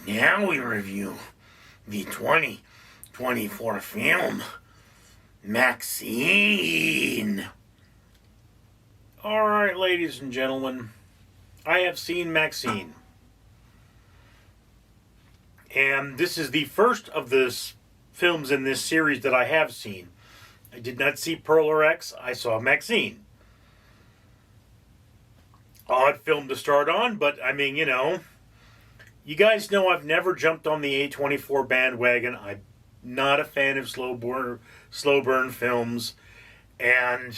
Now we review the 2024 film, MaXXXine. Alright, ladies and gentlemen, I have seen MaXXXine. And this is the first of the films in this series that I have seen. I did not see Pearl or X, I saw MaXXXine. Odd film to start on, but I mean, you know, you guys know I've never jumped on the A24 bandwagon. I'm not a fan of slow burn films, and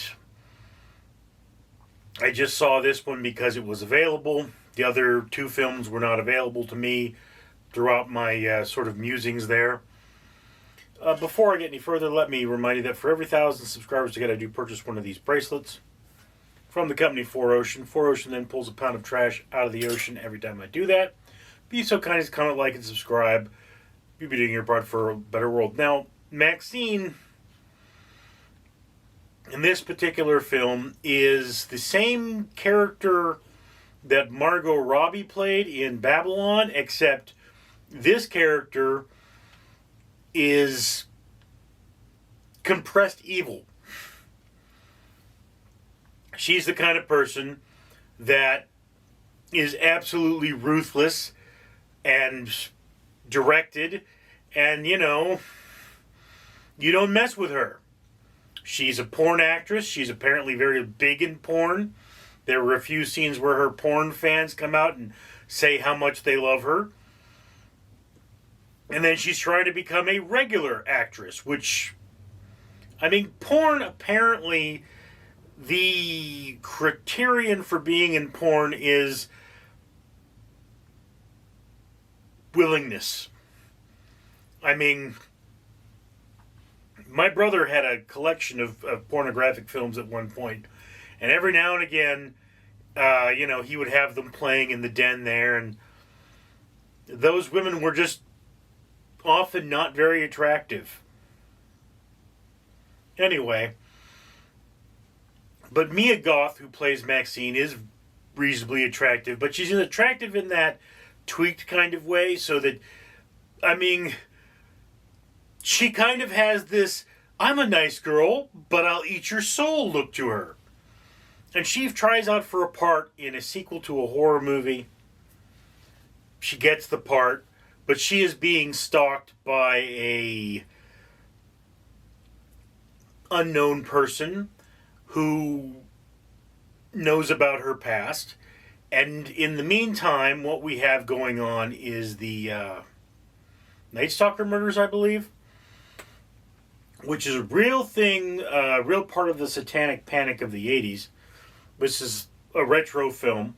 I just saw this one because it was available. The other two films were not available to me throughout my sort of musings there. Before I get any further, let me remind you that for every 1,000 subscribers to get, I do purchase one of these bracelets from the company 4Ocean. 4Ocean then pulls a pound of trash out of the ocean every time I do that. Be so kind as to comment, like, and subscribe. You'll be doing your part for a better world. Now, MaXXXine in this particular film is the same character that Margot Robbie played in Babylon, except this character is compressed evil. She's the kind of person that is absolutely ruthless and directed, and, you know, you don't mess with her. She's a porn actress. She's apparently very big in porn. There were a few scenes where her porn fans come out and say how much they love her. And then she's trying to become a regular actress, which, I mean, porn apparently, the criterion for being in porn is willingness. I mean, my brother had a collection of pornographic films at one point, and every now and again, you know, he would have them playing in the den there, and those women were just often not very attractive. Anyway, but Mia Goth, who plays MaXXXine, is reasonably attractive, but she's attractive in that tweaked kind of way, so that, I mean, she kind of has this, I'm a nice girl, but I'll eat your soul look to her. And she tries out for a part in a sequel to a horror movie. She gets the part, but she is being stalked by a unknown person who knows about her past. And in the meantime, what we have going on is the Night Stalker murders, I believe, which is a real thing, real part of the satanic panic of the 80s. This is a retro film.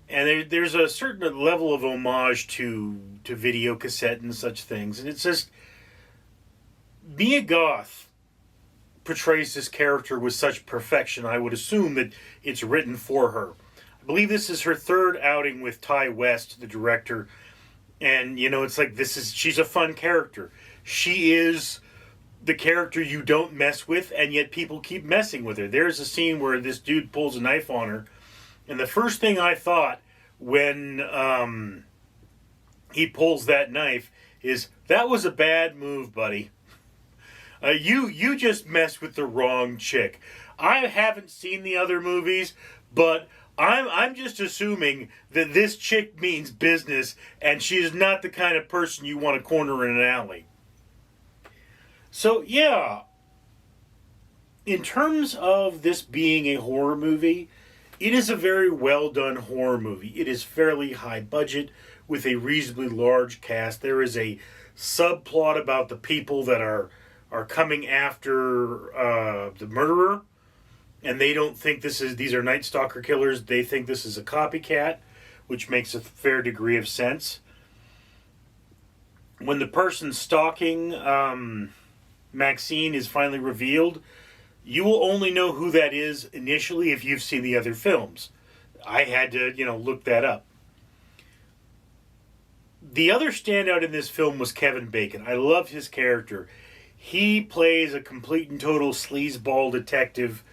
And there's a certain level of homage to video cassette and such things. And it's just, Mia Goth portrays this character with such perfection, I would assume that it's written for her. I believe this is her third outing with Ty West, the director. And, you know, it's like, she's a fun character. She is the character you don't mess with, and yet people keep messing with her. There's a scene where this dude pulls a knife on her, and the first thing I thought when he pulls that knife is, that was a bad move, buddy. You just messed with the wrong chick. I haven't seen the other movies, but I'm just assuming that this chick means business, and she is not the kind of person you want to corner in an alley. So, yeah, in terms of this being a horror movie, it is a very well done horror movie. It is fairly high budget with a reasonably large cast. There is a subplot about the people that are coming after the murderer, and they don't think these are Night Stalker killers. They think this is a copycat, which makes a fair degree of sense. When the person stalking MaXXXine is finally revealed, you will only know who that is initially if you've seen the other films. I had to, look that up. The other standout in this film was Kevin Bacon. I love his character. He plays a complete and total sleazeball detective,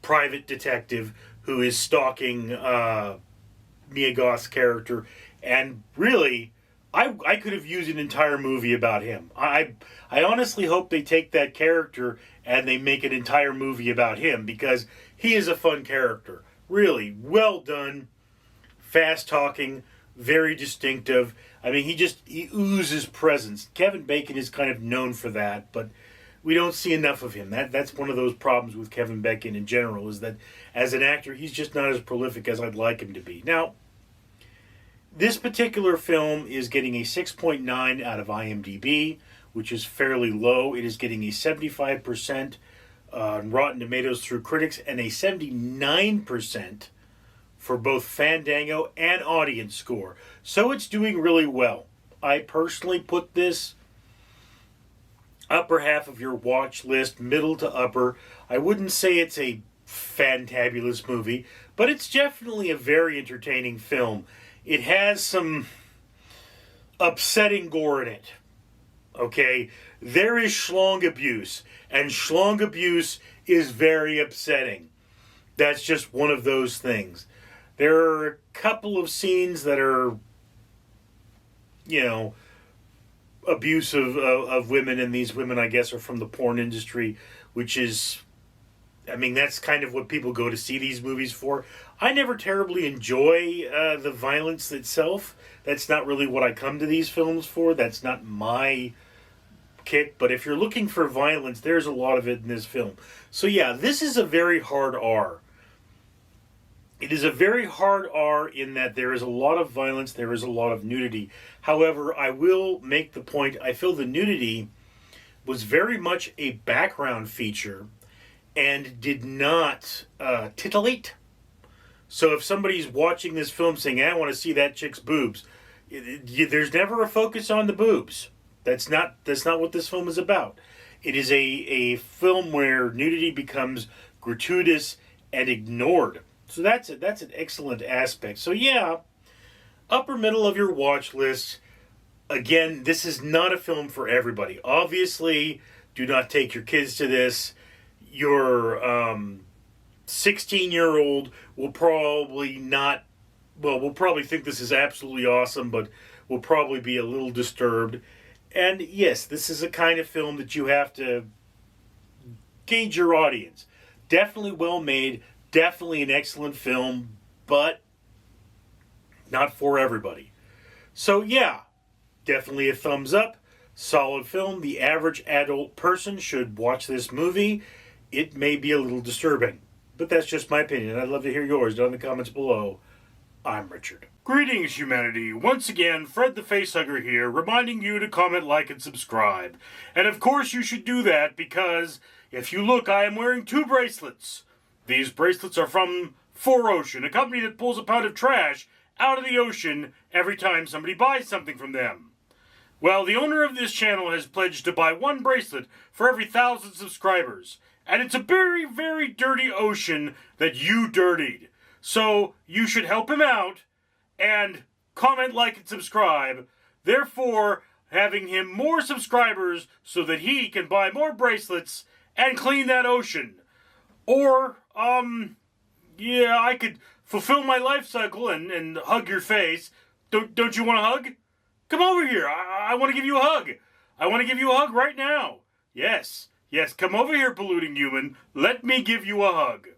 private detective, who is stalking Mia Goth's character. And really, I could have used an entire movie about him. I honestly hope they take that character and they make an entire movie about him, because he is a fun character. Really well done, fast talking, very distinctive. I mean, he oozes presence. Kevin Bacon is kind of known for that, but we don't see enough of him. That's one of those problems with Kevin Bacon in general, is that as an actor, he's just not as prolific as I'd like him to be. Now, this particular film is getting a 6.9 out of IMDb, which is fairly low. It is getting a 75% on Rotten Tomatoes through critics and a 79% for both Fandango and audience score. So it's doing really well. I personally put this upper half of your watch list, middle to upper. I wouldn't say it's a fantabulous movie, but it's definitely a very entertaining film. It has some upsetting gore in it. Okay? There is schlong abuse, and schlong abuse is very upsetting. That's just one of those things. There are a couple of scenes that are, abuse of women, and these women, I guess, are from the porn industry, which is, I mean, that's kind of what people go to see these movies for. I never terribly enjoy the violence itself. That's not really what I come to these films for. That's not my kick. But if you're looking for violence, there's a lot of it in this film. So yeah, this is a very hard R. It is a very hard R in that there is a lot of violence, there is a lot of nudity. However, I will make the point, I feel the nudity was very much a background feature and did not titillate. So if somebody's watching this film saying, I want to see that chick's boobs, there's never a focus on the boobs. That's not what this film is about. It is a film where nudity becomes gratuitous and ignored. So that's an excellent aspect. So yeah, upper middle of your watch list. Again, this is not a film for everybody. Obviously, do not take your kids to this. Your 16-year-old will probably not, will probably think this is absolutely awesome, but will probably be a little disturbed. And yes, this is a kind of film that you have to gauge your audience. Definitely well made, definitely an excellent film, but not for everybody. So yeah, definitely a thumbs up. Solid film. The average adult person should watch this movie. It may be a little disturbing, but that's just my opinion. I'd love to hear yours down in the comments below. I'm Richard. Greetings, humanity. Once again, Fred the Facehugger here, reminding you to comment, like, and subscribe. And of course you should do that because, if you look, I am wearing 2 bracelets. These bracelets are from 4Ocean, a company that pulls a pound of trash out of the ocean every time somebody buys something from them. Well, the owner of this channel has pledged to buy 1 bracelet for every 1,000 subscribers. And it's a very, very dirty ocean that you dirtied. So you should help him out and comment, like, and subscribe. Therefore, having him more subscribers so that he can buy more bracelets and clean that ocean. Or, yeah, I could fulfill my life cycle and hug your face. Don't you want a hug? Come over here. I want to give you a hug. I want to give you a hug right now. Yes, come over here, polluting human. Let me give you a hug.